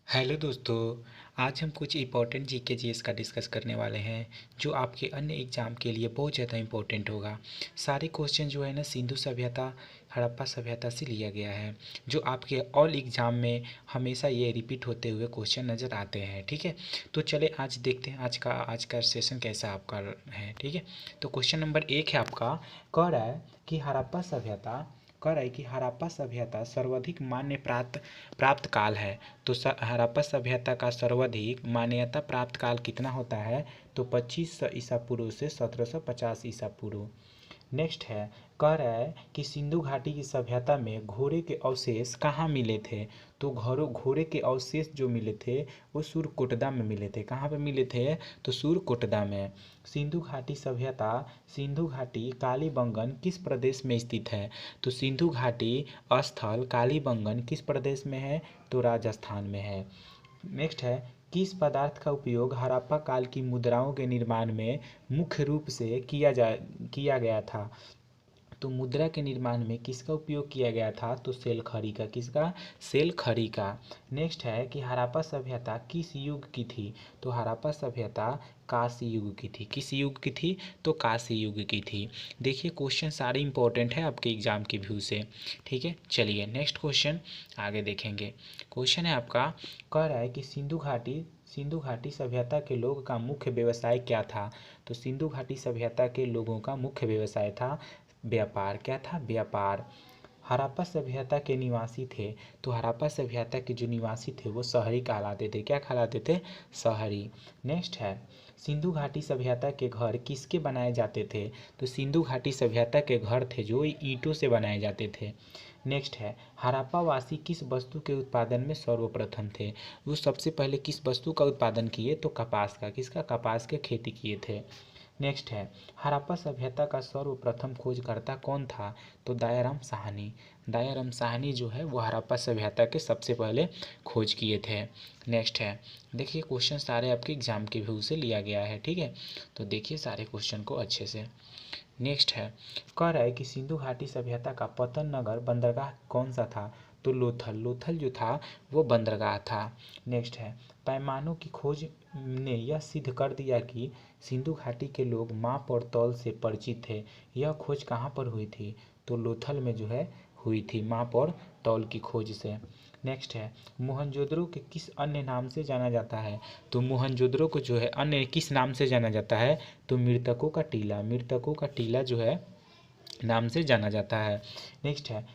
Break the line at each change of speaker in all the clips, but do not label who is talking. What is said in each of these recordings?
Hello दोस्तों। आज हम कुछ इम्पोर्टेंट जीके जीएस का डिस्कस करने वाले हैं जो आपके अन्य एग्ज़ाम के लिए बहुत ज़्यादा इम्पोर्टेंट होगा। सारे क्वेश्चन जो है ना सिंधु सभ्यता हड़प्पा सभ्यता से लिया गया है, जो आपके ऑल एग्ज़ाम में हमेशा ये रिपीट होते हुए क्वेश्चन नज़र आते हैं। ठीक है, तो चले आज देखते हैं आज का सेशन कैसा आपका है। ठीक है, तो क्वेश्चन नंबर 1 है आपका, कह रहा है कि हड़प्पा सभ्यता सर्वाधिक मान्य प्राप्त काल है। तो हड़प्पा सभ्यता का सर्वाधिक मान्यता प्राप्त काल कितना होता है? तो 2500 ईसा पूर्व से 1750 ईसा पूर्व। नेक्स्ट है, कह रहा है कि सिंधु घाटी की सभ्यता में घोड़े के अवशेष कहाँ मिले थे? तो घोड़े के अवशेष जो मिले थे वो सूर्यकोटदा में मिले थे। कहाँ पे मिले थे? तो सूर्यकोटदा में। सिंधु घाटी कालीबंगन किस प्रदेश में स्थित है? तो सिंधु घाटी स्थल कालीबंगन किस प्रदेश में है? तो राजस्थान में है। नेक्स्ट है, किस पदार्थ का उपयोग हड़प्पा काल की मुद्राओं के निर्माण में मुख्य रूप से किया गया था? तो मुद्रा के निर्माण में किसका उपयोग किया गया था? तो सेल खड़ी का। किसका? सेल खड़ी का। नेक्स्ट है कि हड़प्पा सभ्यता किस युग की थी? तो हड़प्पा सभ्यता कांस्य युग की थी। किस युग की थी? तो कांस्य युग की थी। देखिए क्वेश्चन सारे इंपॉर्टेंट है आपके एग्जाम के व्यू से। ठीक है, चलिए नेक्स्ट क्वेश्चन आगे देखेंगे। क्वेश्चन है आपका, कह रहा है कि सिंधु घाटी सभ्यता के लोगों का मुख्य व्यवसाय क्या था? तो सिंधु घाटी सभ्यता के लोगों का मुख्य व्यवसाय था व्यापार। क्या था? व्यापार। हड़प्पा सभ्यता के निवासी थे, तो हड़प्पा सभ्यता के जो निवासी थे वो शहरी कहलाते थे। क्या कहलाते थे? शहरी। नेक्स्ट है, सिंधु घाटी सभ्यता के घर किसके बनाए जाते थे? तो सिंधु घाटी सभ्यता के घर थे जो ईंटों से बनाए जाते थे। नेक्स्ट है, हड़प्पा वासी किस वस्तु के उत्पादन में सर्वप्रथम थे? वो सबसे पहले किस वस्तु का उत्पादन किए? तो कपास का। किसका? कपास के खेती किए थे। नेक्स्ट है, हड़प्पा सभ्यता का सर्वप्रथम खोजकर्ता कौन था? तो दयाराम साहनी। दयाराम साहनी जो है वो हड़प्पा सभ्यता के सबसे पहले खोज किए थे। नेक्स्ट है, देखिए क्वेश्चन सारे आपके एग्जाम के व्यू से लिया गया है। ठीक है, तो देखिए सारे क्वेश्चन को अच्छे से। नेक्स्ट है, कह रहा है कि सिंधु घाटी सभ्यता का पतन नगर बंदरगाह कौन सा था? तो लोथल। लोथल जो था वो बंदरगाह था। नेक्स्ट है, पैमानों की खोज ने यह सिद्ध कर दिया कि सिंधु घाटी के लोग माप और तौल से परिचित थे। यह खोज कहाँ पर हुई थी? तो लोथल में जो है हुई थी, माप और तौल की खोज से। नेक्स्ट है, मोहनजोदड़ो के किस अन्य नाम से जाना जाता है? तो मोहनजोदड़ो को जो है अन्य किस नाम से जाना जाता है? तो मृतकों का टीला। मृतकों का टीला जो है नाम से जाना जाता है। नेक्स्ट है,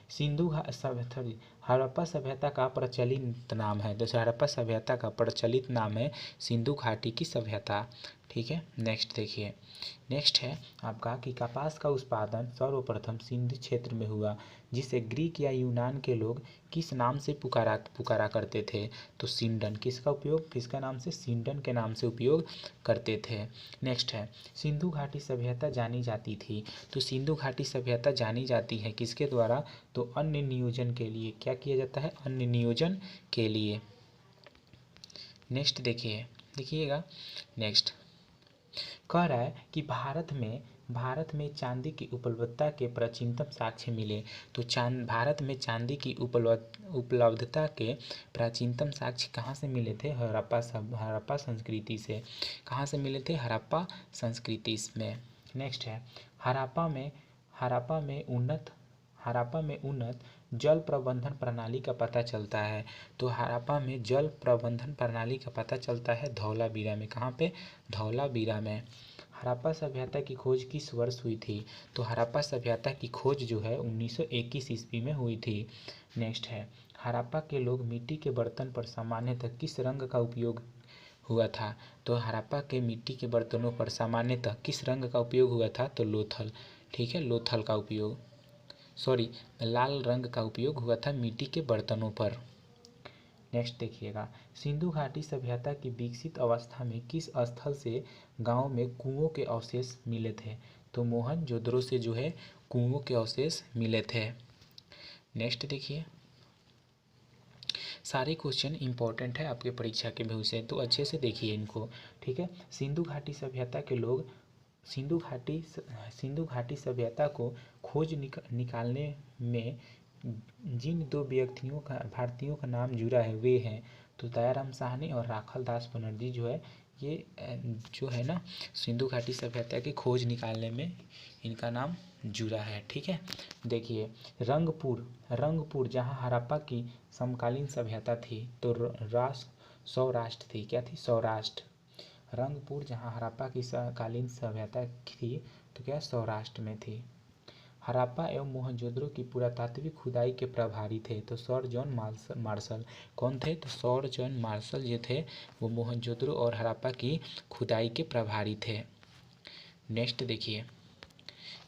हड़प्पा सभ्यता का प्रचलित नाम है। जैसे हड़प्पा सभ्यता का प्रचलित नाम है सिंधु घाटी की सभ्यता। ठीक है, नेक्स्ट देखिए। नेक्स्ट है आपका कि कपास का उत्पादन सर्वप्रथम सिंधु क्षेत्र में हुआ, जिसे ग्रीक या यूनान के लोग किस नाम से पुकारा पुकारा करते थे? तो सिंडन। किसका उपयोग? किसका नाम से? सिंडन के नाम से उपयोग करते थे। नेक्स्ट है, सिंधु घाटी सभ्यता जानी जाती थी। तो सिंधु घाटी सभ्यता जानी जाती है किसके द्वारा? तो अन्य नियोजन के लिए। क्या किया जाता है? अन्य नियोजन के लिए। नेक्स्ट देखिएगा। नेक्स्ट कह रहा है कि भारत में चांदी की उपलब्धता के प्राचीनतम साक्ष्य मिले। तो भारत में चांदी की उपलब्धता के प्राचीनतम साक्ष्य कहाँ से मिले थे? हड़प्पा संस्कृति से। कहाँ से मिले थे? हड़प्पा संस्कृति में। नेक्स्ट है, हड़प्पा में हड़प्पा में उन्नत हड़प्पा में उन्नत जल प्रबंधन प्रणाली का पता चलता है। तो हड़प्पा में जल प्रबंधन प्रणाली का पता चलता है धौलावीरा में। कहाँ पे? धौलावीरा में। हड़प्पा सभ्यता की खोज किस वर्ष हुई थी? तो हड़प्पा सभ्यता की खोज जो है 1921 ईस्वी में हुई थी। नेक्स्ट है, हड़प्पा के लोग मिट्टी के बर्तन पर सामान्यतः किस रंग का उपयोग हुआ था? तो हड़प्पा के मिट्टी के बर्तनों पर सामान्यतः किस रंग का उपयोग हुआ था? तो लोथल। ठीक है, लोथल का उपयोग, सॉरी, लाल रंग का उपयोग हुआ था मिट्टी के बर्तनों पर। नेक्स्ट देखिएगा, सिंधु घाटी सभ्यता की विकसित अवस्था में किस स्थल से गांव में कुओं के अवशेष मिले थे? तो मोहनजोदड़ो से जो है कुओं के अवशेष मिले थे। नेक्स्ट देखिए, सारे क्वेश्चन इंपॉर्टेंट है आपके परीक्षा के व्यू से, तो अच्छे से देखिए इनको। ठीक है, सिंधु घाटी सभ्यता के लोग सिंधु घाटी सभ्यता को खोज निकालने में जिन दो भारतीयों का नाम जुड़ा है वे हैं। तो दयाराम साहनी और राखल दास बनर्जी जो है ये जो है ना सिंधु घाटी सभ्यता की खोज निकालने में इनका नाम जुड़ा है। ठीक है, देखिए रंगपुर जहाँ हड़प्पा की समकालीन सभ्यता थी तो सौराष्ट्र थी। क्या थी? सौराष्ट्र। रंगपुर जहाँ हड़प्पा की समकालीन सभ्यता थी तो क्या सौराष्ट्र में थी। हड़प्पा एवं मोहनजोदड़ो की पुरातात्विक खुदाई के प्रभारी थे तो सर जॉन मार्शल। कौन थे? तो सर जॉन मार्शल जो थे वो मोहनजोदड़ो और हड़प्पा की खुदाई के प्रभारी थे। नेक्स्ट देखिए,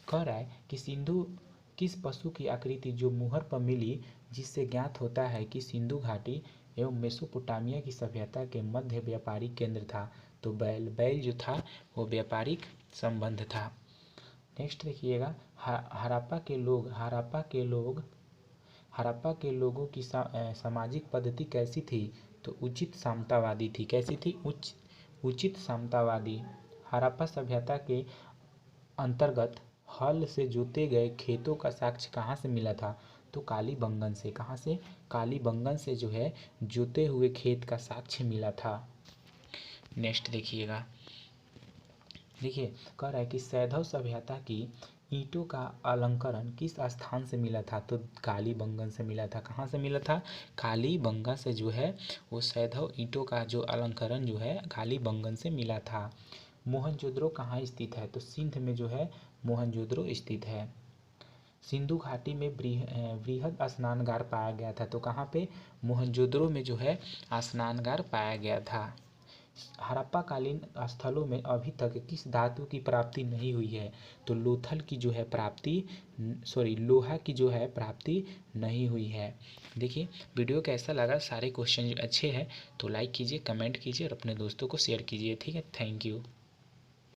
कह रहा है कि सिंधु किस पशु की आकृति जो मुहर पर मिली जिससे ज्ञात होता है कि सिंधु घाटी एवं मेसोपोटामिया की सभ्यता के मध्य व्यापारिक केंद्र था। तो बैल जो था वो व्यापारिक संबंध था। नेक्स्ट देखिएगा, हड़प्पा के लोगों की सामाजिक पद्धति कैसी थी? तो उचित सामंतवादी थी। कैसी थी? उचित सामंतवादी। हड़प्पा सभ्यता के अंतर्गत हल से जोते गए खेतों का साक्ष्य कहाँ से मिला था? तो कालीबंगन से। कहाँ से? कालीबंगन से जो है जोते हुए खेत का साक्ष्य मिला था। नेक्स्ट देखिएगा, देखिए कह रहा है कि सैंधव सभ्यता की ईंटों का अलंकरण किस स्थान से मिला था? तो कालीबंगन से मिला था। कहाँ से मिला था? कालीबंगन से जो है वो सैंधव ईंटों का जो अलंकरण जो है कालीबंगन से मिला था। मोहनजोदड़ो कहाँ स्थित है? तो सिंध में जो है मोहनजोदड़ो स्थित है। सिंधु घाटी में वृहद स्नानगार पाया गया था। तो कहाँ पे? मोहनजोदड़ो में जो है स्नानगार पाया गया था। हड़प्पाकालीन स्थलों में अभी तक किस धातु की प्राप्ति नहीं हुई है? तो लोहा की जो है प्राप्ति नहीं हुई है। देखिए वीडियो कैसा लगा, सारे क्वेश्चन अच्छे हैं तो लाइक कीजिए, कमेंट कीजिए और अपने दोस्तों को शेयर कीजिए। ठीक है, थैंक यू।